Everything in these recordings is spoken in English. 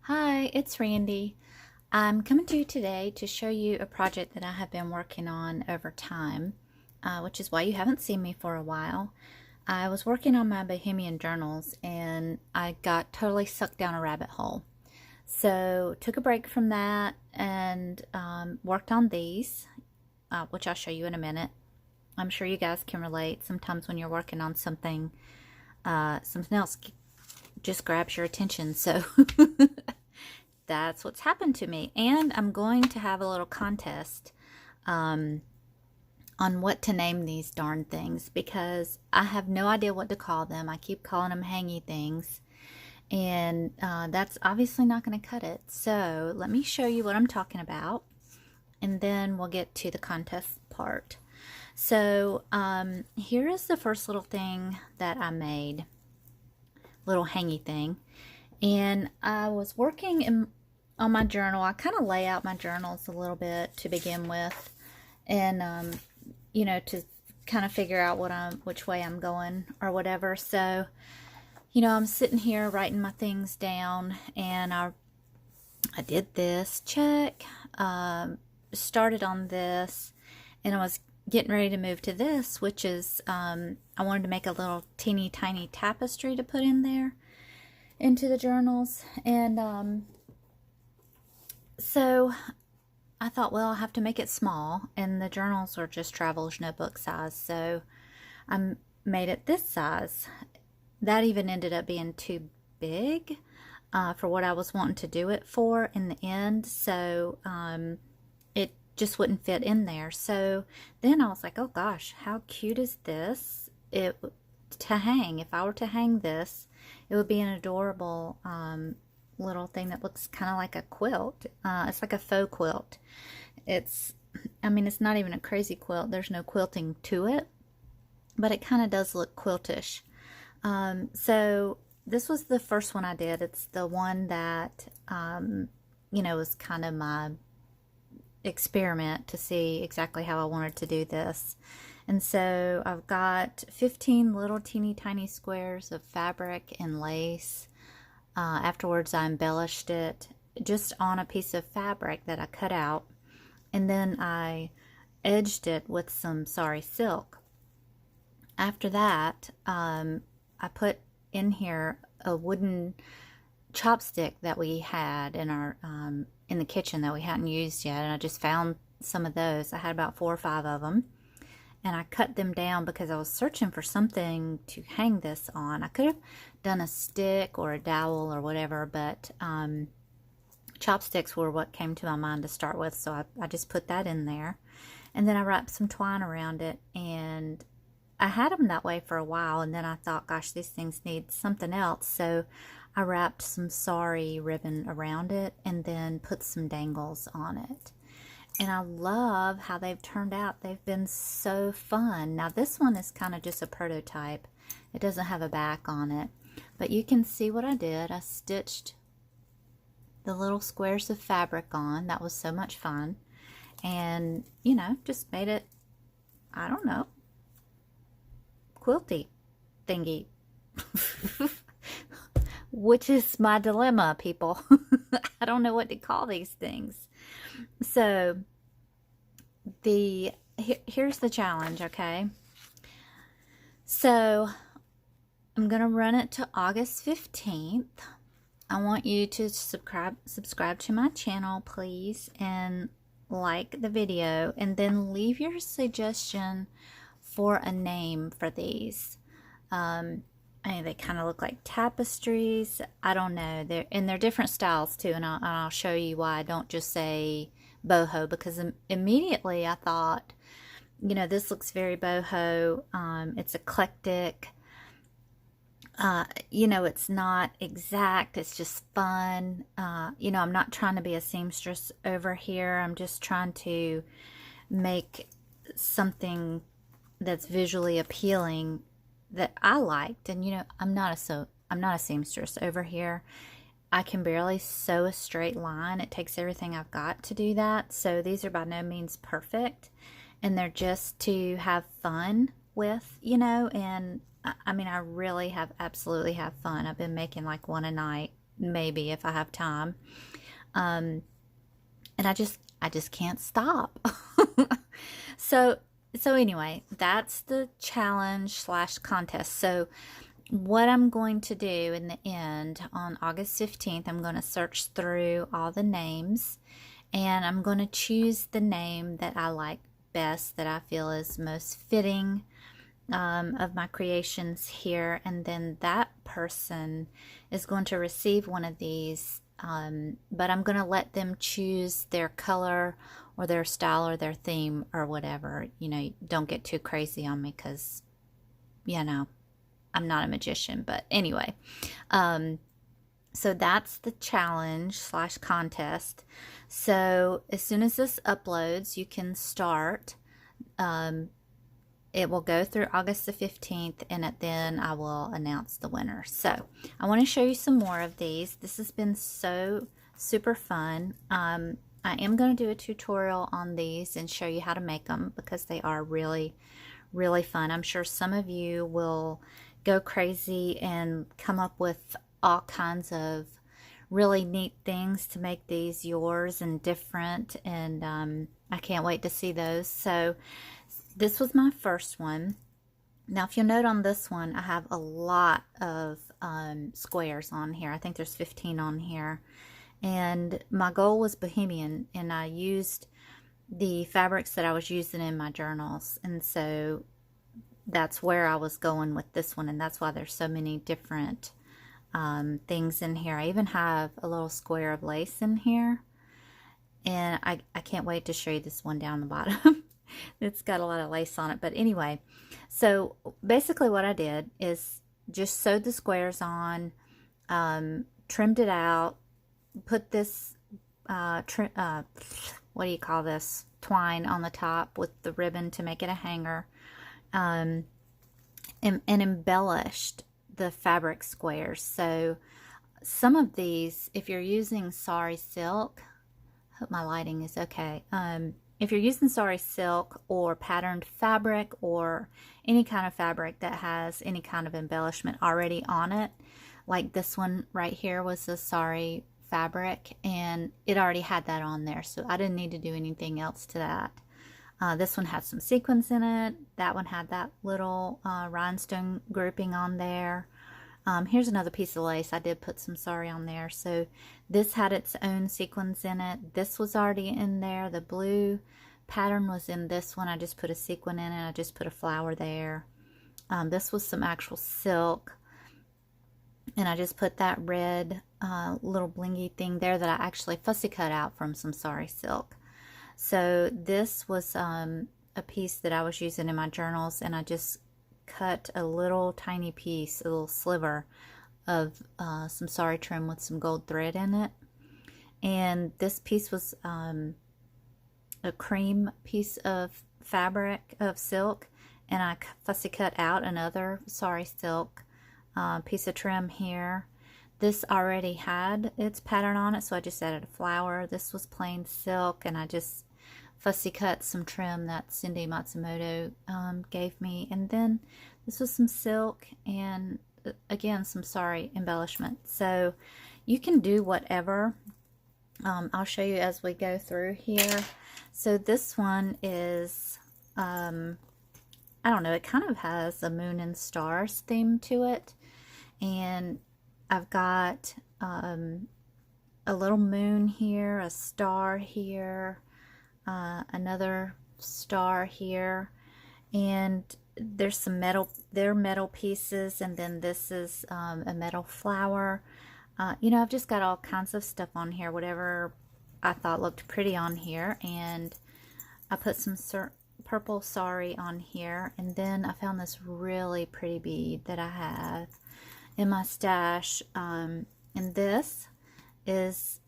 Hi, it's Randy. I'm coming to you today to show you a project that I have been working on over time, which is why you haven't seen me for a while. I was working on my Bohemian journals and I got totally sucked down a rabbit hole. So took a break from that and worked on these, which I'll show you in a minute. I'm sure you guys can relate. Sometimes when you're working on something, something else just grabs your attention. So that's what's happened to me. And I'm going to have a little contest on what to name these darn things because I have no idea what to call them. I keep calling them hangy things, and that's obviously not going to cut it. So let me show you what I'm talking about, and then we'll get to the contest part. So here is the first little thing that I made, little hangy thing. And I was working on my journal. I kind of lay out my journals a little bit to begin with, and you know, to kind of figure out which way I'm going or whatever. So, you know, I'm sitting here writing my things down, and I did this, check, started on this, and I was getting ready to move to this, which is, I wanted to make a little teeny tiny tapestry to put in there into the journals. And so I thought, well, I'll have to make it small, and the journals are just traveler's notebook size, so I made it this size. That even ended up being too big for what I was wanting to do it for in the end, so it just wouldn't fit in there. So then I was like, oh gosh, how cute is this to hang? If I were to hang this, it would be an adorable little thing that looks kind of like a quilt. It's like a faux quilt. I mean, it's not even a crazy quilt. There's no quilting to it, but it kind of does look quiltish. So this was the first one I did. It's the one that, you know, was kind of my experiment to see exactly how I wanted to do this. And so I've got 15 little teeny tiny squares of fabric and lace. Afterwards I embellished it just on a piece of fabric that I cut out, and then I edged it with some sari silk. After that, I put in here a wooden chopstick that we had in our in the kitchen that we hadn't used yet, and I just found some of those. I had about 4 or 5 of them, and I cut them down because I was searching for something to hang this on. I could have done a stick or a dowel or whatever, but chopsticks were what came to my mind to start with, so I just put that in there. And then I wrapped some twine around it, and I had them that way for a while, and then I thought, gosh, these things need something else, so I wrapped some sari ribbon around it and then put some dangles on it. And I love how they've turned out. They've been so fun. Now this one is kind of just a prototype. It doesn't have a back on it, but you can see what I did. I stitched the little squares of fabric on. That was so much fun. And, you know, just made it, I don't know, quilty thingy. Which is my dilemma, people. I don't know what to call these things. So here's the challenge, okay? So I'm gonna run it to August 15th. I want you to subscribe to my channel, please, and like the video, and then leave your suggestion for a name for these. I mean, they kind of look like tapestries. I don't know. They're different styles too, and I'll show you why I don't just say boho, because immediately I thought, you know, this looks very boho. It's eclectic. You know, it's not exact. It's just fun. You know, I'm not trying to be a seamstress over here. I'm just trying to make something that's visually appealing that I liked. And you know, I'm not a seamstress over here. I can barely sew a straight line. It takes everything I've got to do that. So these are by no means perfect, and they're just to have fun with, you know. And I mean, I really have absolutely have fun. I've been making like one a night maybe if I have time. Um, and I just can't stop. So so anyway, that's the challenge slash contest. So what I'm going to do in the end on August 15th, I'm going to search through all the names and I'm going to choose the name that I like best, that I feel is most fitting of my creations here. And then that person is going to receive one of these, but I'm going to let them choose their color or their style or their theme or whatever. You know, don't get too crazy on me because, you know, I'm not a magician. But anyway, so that's the challenge slash contest. So as soon as this uploads, you can start. It will go through August the 15th, and then I will announce the winner. So I want to show you some more of these. This has been so super fun. I am going to do a tutorial on these and show you how to make them because they are really, really fun. I'm sure some of you will go crazy and come up with all kinds of really neat things to make these yours and different, and I can't wait to see those. So this was my first one. Now if you'll note on this one, I have a lot of squares on here. I think there's 15 on here, and my goal was Bohemian, and I used the fabrics that I was using in my journals, and so that's where I was going with this one, and that's why there's so many different things in here. I even have a little square of lace in here, and I can't wait to show you this one down the bottom. It's got a lot of lace on it, but anyway, so basically what I did is just sewed the squares on, trimmed it out, put this what do you call this, twine on the top with the ribbon to make it a hanger, and embellished the fabric squares. So some of these, if you're using sari silk, hope my lighting is okay. If you're using sari silk or patterned fabric or any kind of fabric that has any kind of embellishment already on it, like this one right here was a sari fabric and it already had that on there, so I didn't need to do anything else to that. This one had some sequins in it. That one had that little rhinestone grouping on there. Here's another piece of lace. I did put some sari on there. So this had its own sequins in it. This was already in there. The blue pattern was in this one. I just put a sequin in it. I just put a flower there. This was some actual silk. And I just put that red little blingy thing there that I actually fussy cut out from some sari silk. So this was a piece that I was using in my journals, and I just cut a little tiny piece, a little sliver of some sari trim with some gold thread in it. And this piece was a cream piece of fabric of silk, and I fussy cut out another sari silk piece of trim here. This already had its pattern on it, so I just added a flower. This was plain silk, and I just fussy cut some trim that Cindy Matsumoto gave me. And then this was some silk and again some sari embellishment. So you can do whatever. I'll show you as we go through here. So this one is I don't know, it kind of has a moon and stars theme to it, and I've got a little moon here, a star here, another star here, and there's some metal, they're metal pieces, and then this is a metal flower. You know, I've just got all kinds of stuff on here, whatever I thought looked pretty on here, and I put some purple sari on here, and then I found this really pretty bead that I have in my stash, and this is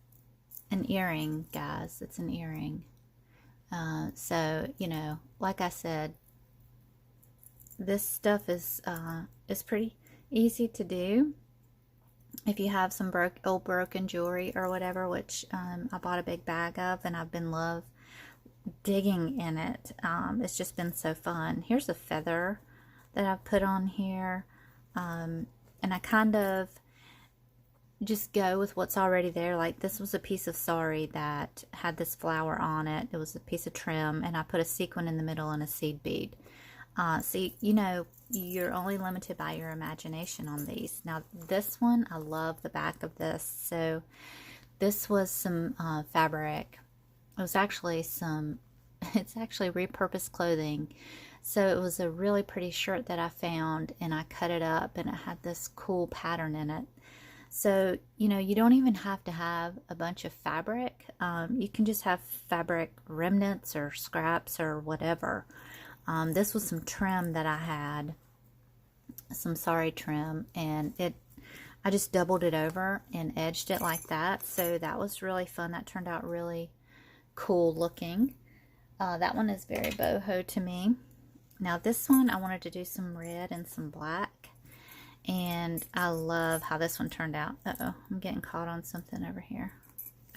an earring, guys. It's an earring. So, you know, like I said, this stuff is pretty easy to do. If you have some old broken jewelry or whatever, which I bought a big bag of, and I've been digging in it. It's just been so fun. Here's a feather that I've put on here, and I kind of just go with what's already there. Like this was a piece of sari that had this flower on it. It was a piece of trim, and I put a sequin in the middle and a seed bead. See, you know, you're only limited by your imagination on these. Now, this one, I love the back of this. So this was some fabric. It was actually it's actually repurposed clothing. So it was a really pretty shirt that I found, and I cut it up, and it had this cool pattern in it. So, you know, you don't even have to have a bunch of fabric. You can just have fabric remnants or scraps or whatever. This was some trim that I had, some sari trim, and I just doubled it over and edged it like that. So that was really fun. That turned out really cool looking. That one is very boho to me. Now this one, I wanted to do some red and some black. And I love how this one turned out. Uh-oh, I'm getting caught on something over here.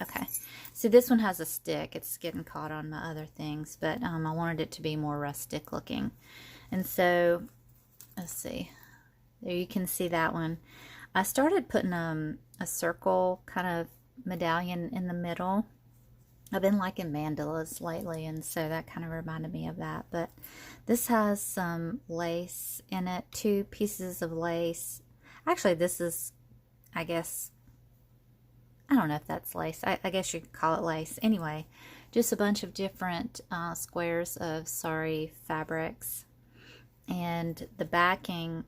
Okay, so this one has a stick. It's getting caught on my other things, but I wanted it to be more rustic looking. And so, let's see. There you can see that one. I started putting a circle kind of medallion in the middle. I've been liking mandalas lately, and so that kind of reminded me of that. But this has some lace in it, 2 pieces of lace. Actually, this is, I guess, I don't know if that's lace. I guess you could call it lace. Anyway, just a bunch of different squares of sari fabrics. And the backing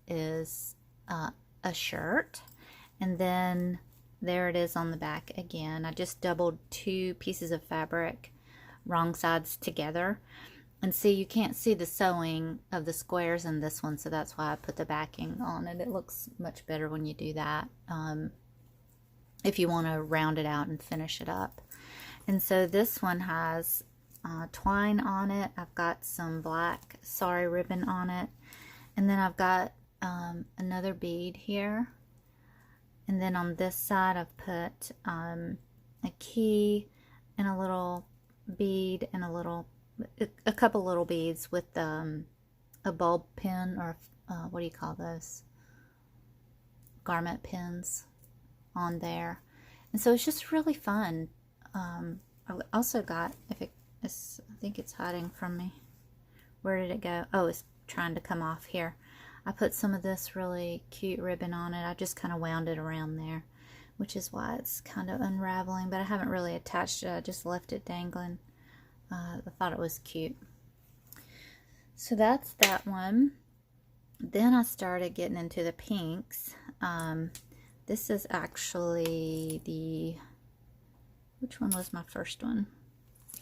is a shirt. And then there it is on the back again. I just doubled 2 pieces of fabric, wrong sides together. And see, you can't see the sewing of the squares in this one, so that's why I put the backing on it. It looks much better when you do that, if you want to round it out and finish it up. And so this one has twine on it. I've got some black sari ribbon on it. And then I've got another bead here. And then on this side, I've put a key and a little bead and a couple little beads with a bulb pin, or what do you call those? Garment pins on there. And so it's just really fun. I also got, I think it's hiding from me. Where did it go? Oh, it's trying to come off here. I put some of this really cute ribbon on it. I just kind of wound it around there, which is why it's kind of unraveling, but I haven't really attached it. I just left it dangling. I thought it was cute. So that's that one. Then I started getting into the pinks. This is actually which one was my first one?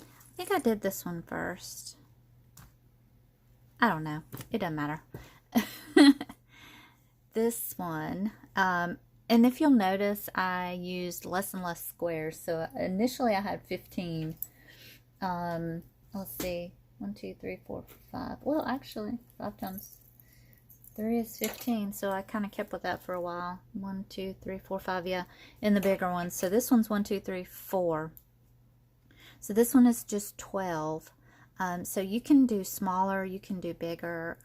I think I did this one first. I don't know. It doesn't matter. This one, and if you'll notice, I used less and less squares. So initially I had 15. Let's see, 1, 2, 3, 4, 5. Well, actually, 5 times 3 is 15. So I kind of kept with that for a while. 1, 2, 3, 4, 5. Yeah, in the bigger ones. So this one's 1, 2, 3, 4. So this one is just 12. So you can do smaller, you can do bigger.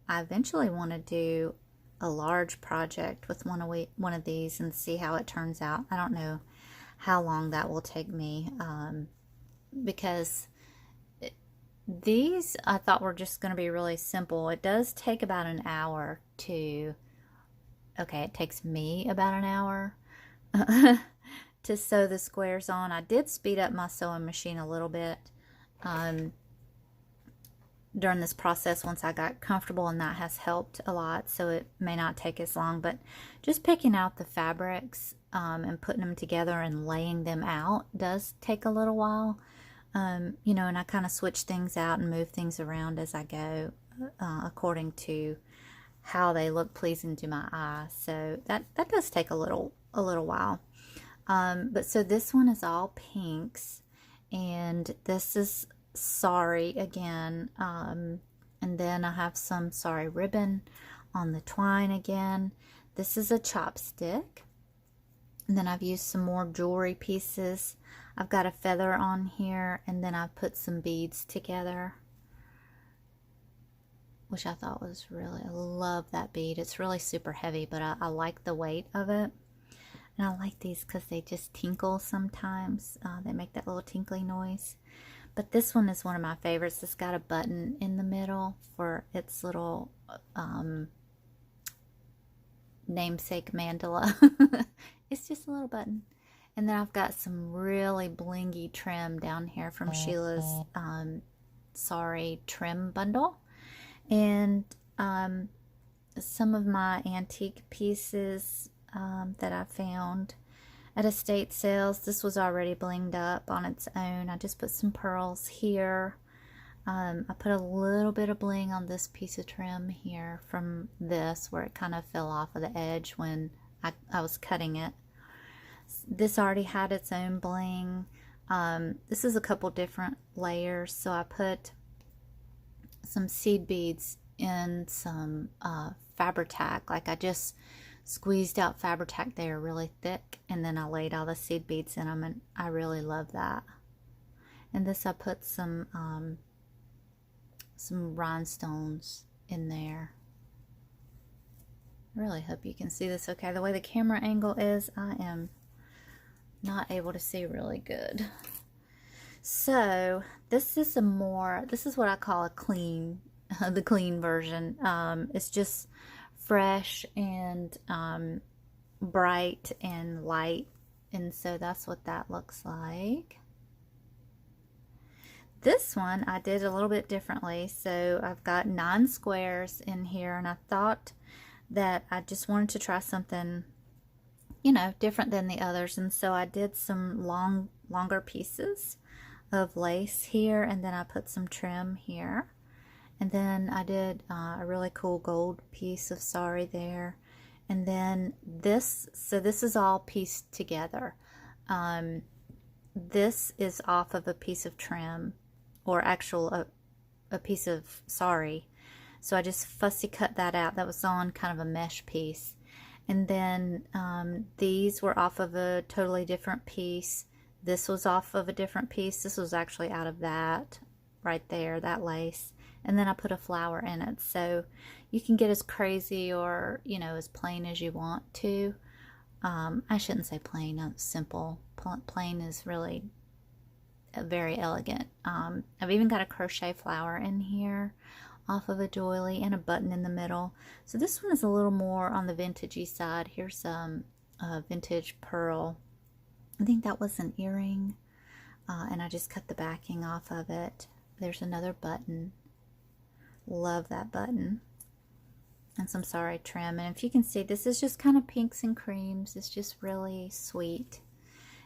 I eventually want to do a large project with one of these and see how it turns out. I don't know how long that will take me, because these I thought were just going to be really simple. It does take about an hour to, okay, it takes me about an hour to sew the squares on. I did speed up my sewing machine a little bit during this process once I got comfortable, and that has helped a lot, so it may not take as long. But just picking out the fabrics and putting them together and laying them out does take a little while, you know, and I kind of switch things out and move things around as I go, according to how they look pleasing to my eye. So that does take a little while. But so this one is all pinks, and this is sari again, and then I have some sari ribbon on the twine again. This is a chopstick, and then I've used some more jewelry pieces. I've got a feather on here, and then I put some beads together, which I thought was really, I love that bead. It's really super heavy, but I like the weight of it. And I like these because they just tinkle sometimes. They make that little tinkly noise. But this one is one of my favorites. It's got a button in the middle for its little namesake mandala. It's just a little button. And then I've got some really blingy trim down here from Sheila's Sorry trim bundle. And some of my antique pieces that I found at estate sales. This was already blinged up on its own. I just put some pearls here. I put a little bit of bling on this piece of trim here from this, where it kind of fell off of the edge when I was cutting it. This already had its own bling. This is a couple different layers, so I put some seed beads in some Fabri-Tac. Like I just squeezed out Fabri-Tac there really thick, and then I laid all the seed beads in them, and I really love that. And this I put some rhinestones in there. I really hope you can see this okay. The way the camera angle is, I am not able to see really good. So this is what I call a clean, the clean version. It's just fresh and bright and light, and so that's what that looks like. This one I did a little bit differently. So I've got 9 squares in here, and I thought that I just wanted to try something, you know, different than the others. And so I did some longer pieces of lace here, and then I put some trim here. And then I did a really cool gold piece of sari there. And then this, so this is all pieced together. This is off of a piece of trim, or a piece of sari. So I just fussy cut that out. That was on kind of a mesh piece. And then these were off of a totally different piece. This was off of a different piece. This was actually out of that right there, that lace. And then I put a flower in it. So you can get as crazy or, you know, as plain as you want to. I shouldn't say plain, simple. Plain is really very elegant. I've even got a crochet flower in here off of a doily and a button in the middle. So this one is a little more on the vintagey side. Here's some vintage pearl. I think that was an earring, and I just cut the backing off of it. There's another button. Love that button. And some sari trim. And if you can see, this is just kind of pinks and creams. It's just really sweet.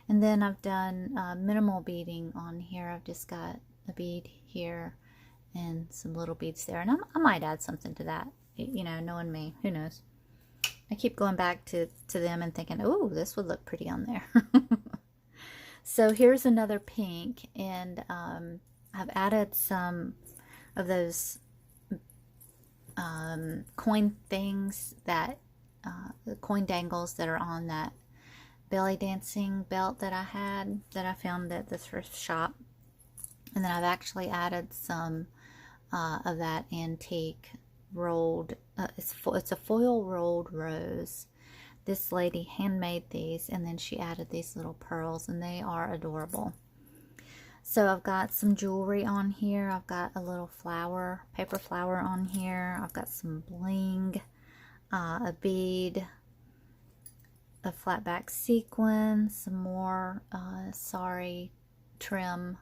And then I've done minimal beading on here. I've just got a bead here and some little beads there. And I might add something to that. You know, knowing me, who knows? I keep going back to them and thinking, oh, this would look pretty on there. So here's another pink, and I've added some of those coin things, that the coin dangles that are on that belly dancing belt that I had, that I found at the thrift shop. And then I've actually added some of that antique rolled, it's a foil rolled rose. This lady handmade these, and then she added these little pearls, and they are adorable. So I've got some jewelry on here. I've got a little flower, paper flower on here. I've got some bling, a bead, a flat back sequin, some more sari trim,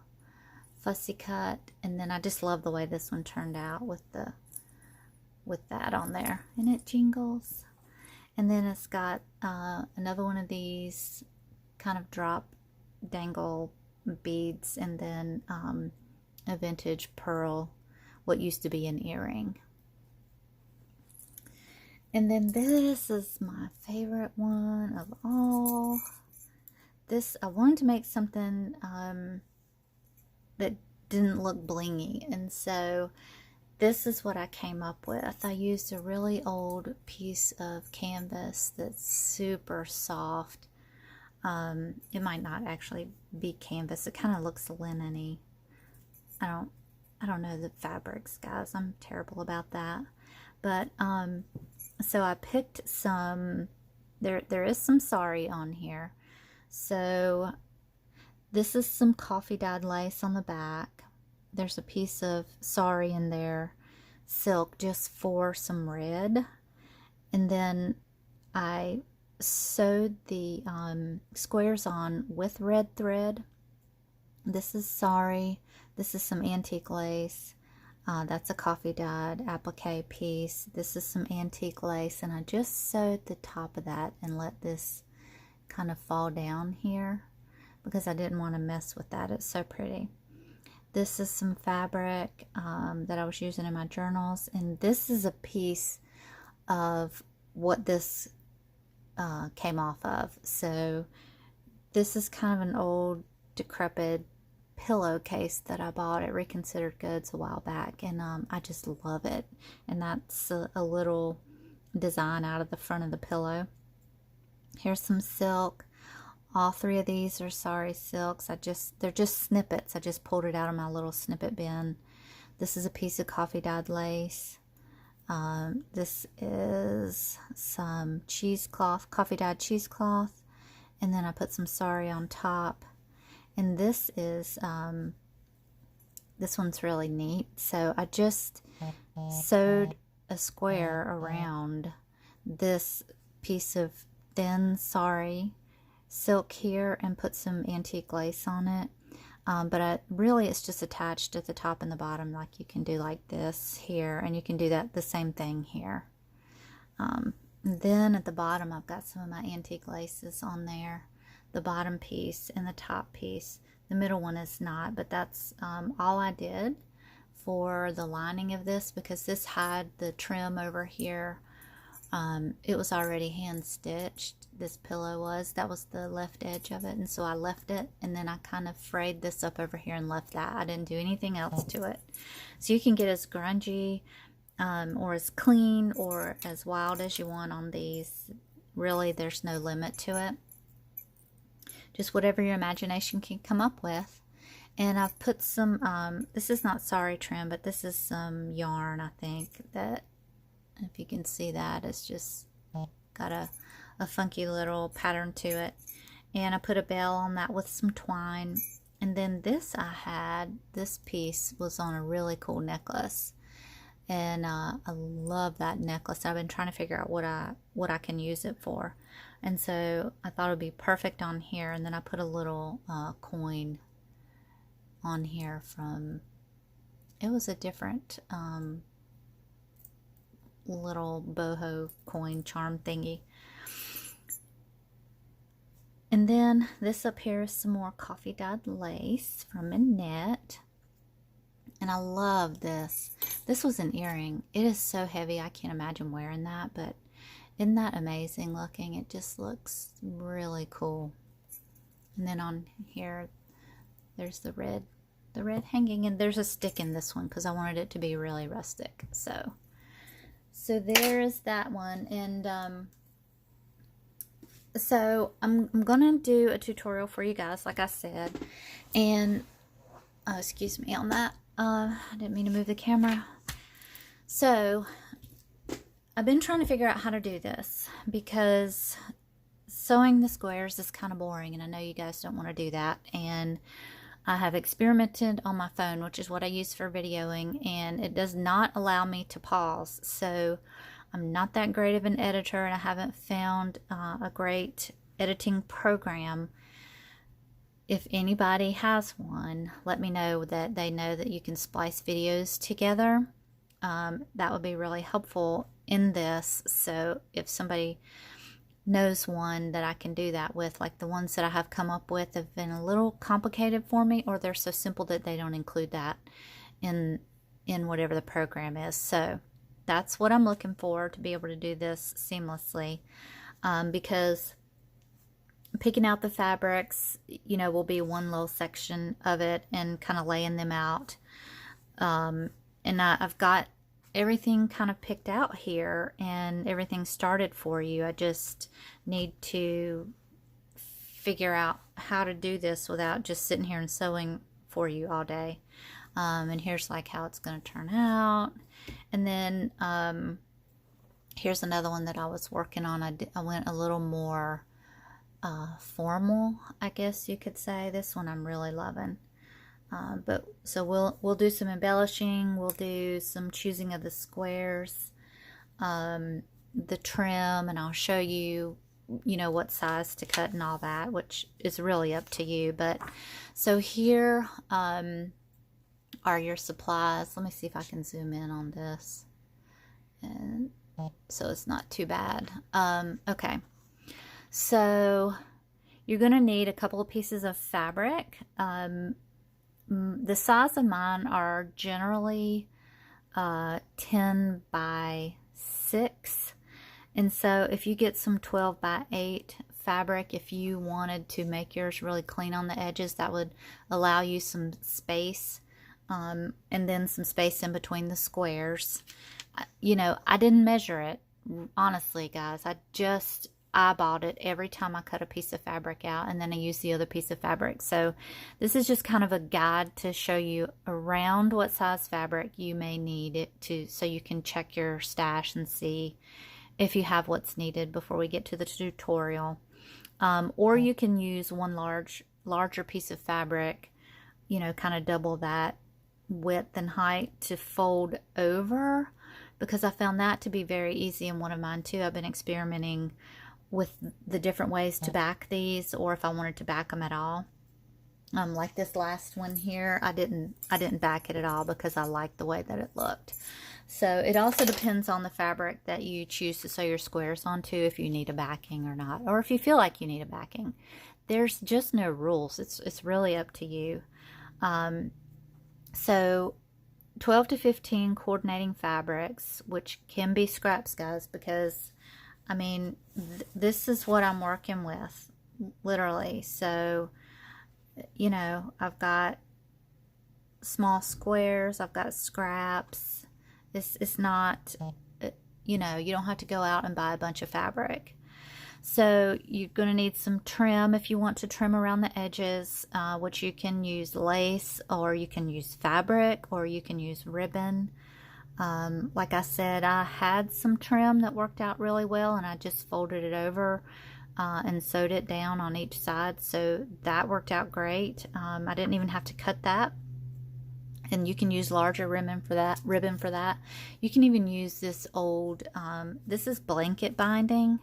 fussy cut, and then I just love the way this one turned out with that on there, and it jingles. And then it's got another one of these kind of drop dangle beads, and then a vintage pearl, what used to be an earring. And then this is my favorite one of all. This, I wanted to make something that didn't look blingy, and so this is what I came up with. I used a really old piece of canvas that's super soft. It might not actually be canvas. It kind of looks linen-y. I don't know the fabrics, guys. I'm terrible about that. But so I picked some there is some sari on here. So this is some coffee dyed lace on the back. There's a piece of sari in there, silk, just for some red. And then I sewed the squares on with red thread. This is sari. This is some antique lace. That's a coffee dyed applique piece. This is some antique lace, and I just sewed the top of that and let this kind of fall down here because I didn't want to mess with that. It's so pretty. This is some fabric that I was using in my journals, and this is a piece of what this came off of. So this is kind of an old decrepit pillowcase that I bought at Reconsidered Goods a while back, and I just love it. And that's a little design out of the front of the pillow. Here's some silk. All three of these are sari silks. They're just snippets. I just pulled it out of my little snippet bin. This is a piece of coffee dyed lace. This is some cheesecloth, coffee dyed cheesecloth, and then I put some sari on top. And this is this one's really neat. So I just sewed a square around this piece of thin sari silk here and put some antique lace on it. But really it's just attached at the top and the bottom, like you can do like this here, and you can do that the same thing here. Then at the bottom I've got some of my antique laces on there, the bottom piece and the top piece. The middle one is not, but that's all I did for the lining of this, because this had the trim over here. It was already hand stitched. This pillow was, that was the left edge of it, and so I left it, and then I kind of frayed this up over here and left that. I didn't do anything else to it. So you can get as grungy or as clean or as wild as you want on these. Really, there's no limit to it. Just whatever your imagination can come up with. And I've put some, this is not sari trim, but this is some yarn, I think, that, if you can see that, it's just got a funky little pattern to it. And I put a bell on that with some twine. And then this this piece was on a really cool necklace. And I love that necklace. I've been trying to figure out what I can use it for. And so I thought it would be perfect on here. And then I put a little coin on here from, it was a different little boho coin charm thingy. And then this up here is some more coffee dyed lace from Annette. And I love this. This was an earring. It is so heavy, I can't imagine wearing that, but isn't that amazing looking? It just looks really cool. And then on here, there's the red hanging, and there's a stick in this one because I wanted it to be really rustic. So there is that one. And so I'm gonna do a tutorial for you guys, like I said. And excuse me on that. I didn't mean to move the camera. So I've been trying to figure out how to do this because sewing the squares is kind of boring, and I know you guys don't want to do that. And I have experimented on my phone, which is what I use for videoing, and it does not allow me to pause. So I'm not that great of an editor, and I haven't found a great editing program. If anybody has one, let me know that they know that you can splice videos together. That would be really helpful in this. So if somebody knows one that I can do that with, like the ones that I have come up with have been a little complicated for me, or they're so simple that they don't include that in whatever the program is. So that's what I'm looking for, to be able to do this seamlessly, because picking out the fabrics, you know, will be one little section of it, and kind of laying them out. And I've got everything kind of picked out here and everything started for you. I just need to figure out how to do this without just sitting here and sewing for you all day. And here's like how it's going to turn out. And then Here's another one that I was working on. I went a little more formal, I guess you could say. This one I'm really loving. But so we'll do some embellishing. We'll do some choosing of the squares, the trim, and I'll show you, you know, what size to cut and all that, which is really up to you. But so here are your supplies. Let me see if I can zoom in on this, and so it's not too bad. Okay, so you're going to need a couple of pieces of fabric. The size of mine are generally 10 by 6. And so if you get some 12 by 8 fabric, if you wanted to make yours really clean on the edges, that would allow you some space, and then some space in between the squares. You know, I didn't measure it, honestly, guys. I just eyeballed it every time I cut a piece of fabric out, and then I use the other piece of fabric. So this is just kind of a guide to show you around what size fabric you may need it to, so you can check your stash and see if you have what's needed before we get to the tutorial. Or you can use one larger piece of fabric, you know, kind of double that width and height to fold over, because I found that to be very easy in one of mine too. I've been experimenting with the different ways to back these, or if I wanted to back them at all. Like this last one here, I didn't back it at all because I liked the way that it looked. So it also depends on the fabric that you choose to sew your squares onto, if you need a backing or not, or if you feel like you need a backing. There's just no rules. It's really up to you. So 12 to 15 coordinating fabrics, which can be scraps, guys, because I mean, this is what I'm working with, literally. So, you know, I've got small squares, I've got scraps. It's not, you know, you don't have to go out and buy a bunch of fabric. So you're going to need some trim if you want to trim around the edges, which you can use lace, or you can use fabric, or you can use ribbon. Like I said, I had some trim that worked out really well, and I just folded it over and sewed it down on each side, so that worked out great. I didn't even have to cut that, and you can use larger ribbon for that. You can even use this old, this is blanket binding.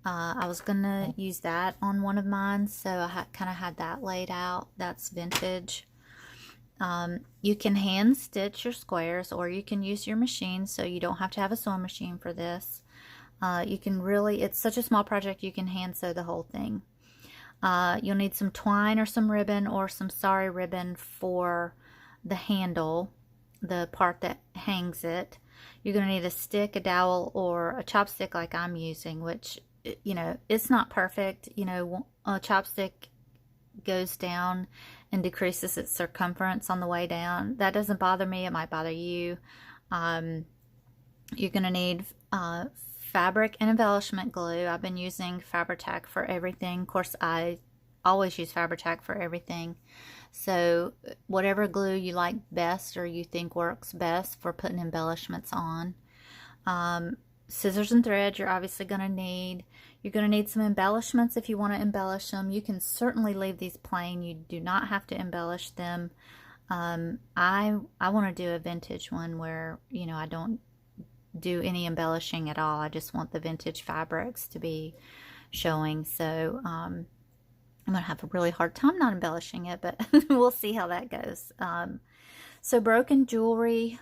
I was gonna use that on one of mine, so I kind of had that laid out. That's vintage. You can hand stitch your squares, or you can use your machine, so you don't have to have a sewing machine for this. You can really, it's such a small project, you can hand sew the whole thing. You'll need some twine or some ribbon, or some sari ribbon for the handle, the part that hangs it. You're going to need a stick, a dowel, or a chopstick like I'm using, which, you know, it's not perfect. You know, a chopstick goes down and decreases its circumference on the way down. That doesn't bother me. It might bother you. You're going to need fabric and embellishment glue. I've been using Fabri-Tac for everything. Of course, I always use Fabri-Tac for everything. So whatever glue you like best, or you think works best for putting embellishments on. Scissors and thread you're obviously going to need. You're going to need some embellishments if you want to embellish them. You can certainly leave these plain. You do not have to embellish them. I want to do a vintage one where, you know, I don't do any embellishing at all. I just want the vintage fabrics to be showing. So I'm going to have a really hard time not embellishing it, but we'll see how that goes. So broken jewelry,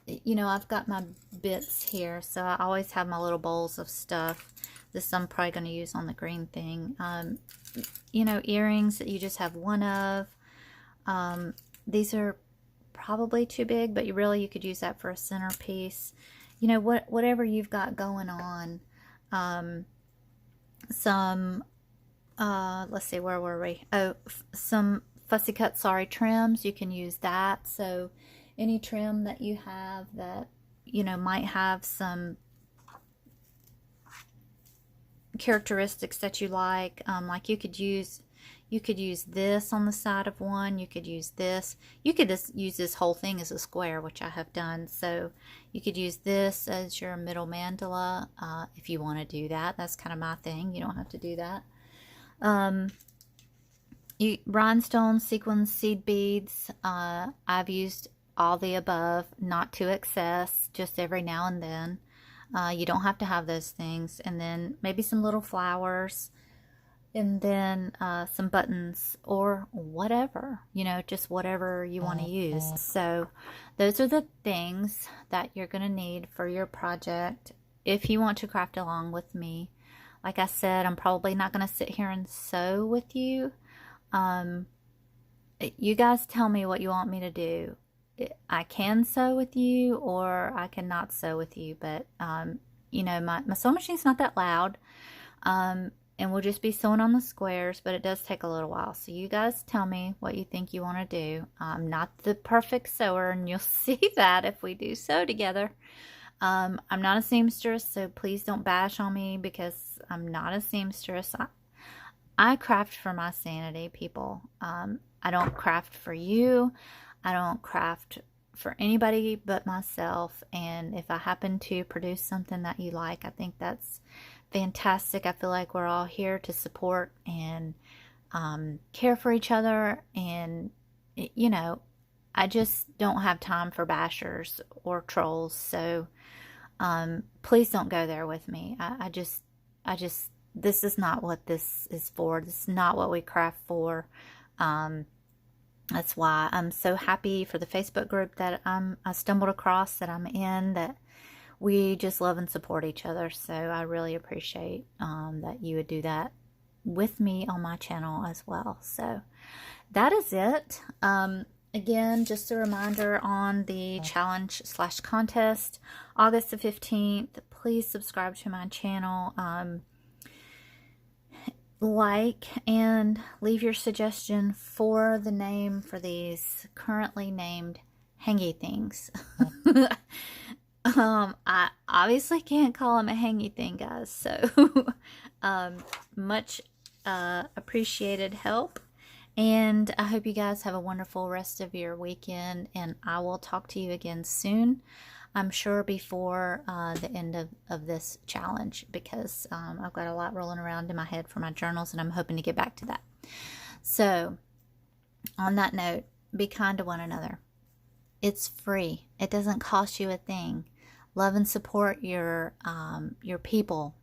you know, I've got my bits here, so I always have my little bowls of stuff. This I'm probably going to use on the green thing. You know, earrings that you just have one of. These are probably too big, but you could use that for a centerpiece. You know, whatever you've got going on. Let's see, where were we? Oh, some fussy cut sari trims. You can use that. So any trim that you have that, you know, might have some characteristics that you like you could use, You could use this on the side of one. You could use this. You could just use this whole thing as a square, which I have done. So you could use this as your middle mandala if you want to do that. That's kind of my thing. You don't have to do that. Rhinestones, sequins, seed beads. I've used all the above, not to excess, just every now and then. You don't have to have those things. And then maybe some little flowers, and then some buttons or whatever, just whatever you want to use. So those are the things that you're going to need for your project if you want to craft along with me. Like I said, I'm probably not going to sit here and sew with you. You guys tell me what you want me to do. I can sew with you or I cannot sew with you, but my sewing machine's not that loud, and we'll just be sewing on the squares, but it does take a little while. So you guys tell me what you think you want to do. I'm not the perfect sewer, and you'll see that if we do sew together. I'm not a seamstress, so please don't bash on me because I'm not a seamstress. I craft for my sanity, people. I don't craft for you. I don't craft for anybody but myself. And if I happen to produce something that you like, I think that's fantastic. I feel like we're all here to support and care for each other. And, I just don't have time for bashers or trolls. So please don't go there with me. I just, this is not what this is for. This is not what we craft for. That's why I'm so happy for the Facebook group that I stumbled across, that I'm in, that we just love and support each other. So I really appreciate that you would do that with me on my channel as well. So that is it. Again, just a reminder on the challenge/contest, August the 15th. Please subscribe to my channel. Like and leave your suggestion for the name for these currently named hangy things. I obviously can't call them a hangy thing, guys. So much appreciated help. And I hope you guys have a wonderful rest of your weekend, and I will talk to you again soon. I'm sure before the end of this challenge, because I've got a lot rolling around in my head for my journals, and I'm hoping to get back to that. So on that note, be kind to one another. It's free. It doesn't cost you a thing. Love and support your people.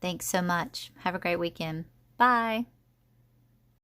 Thanks so much. Have a great weekend. Bye.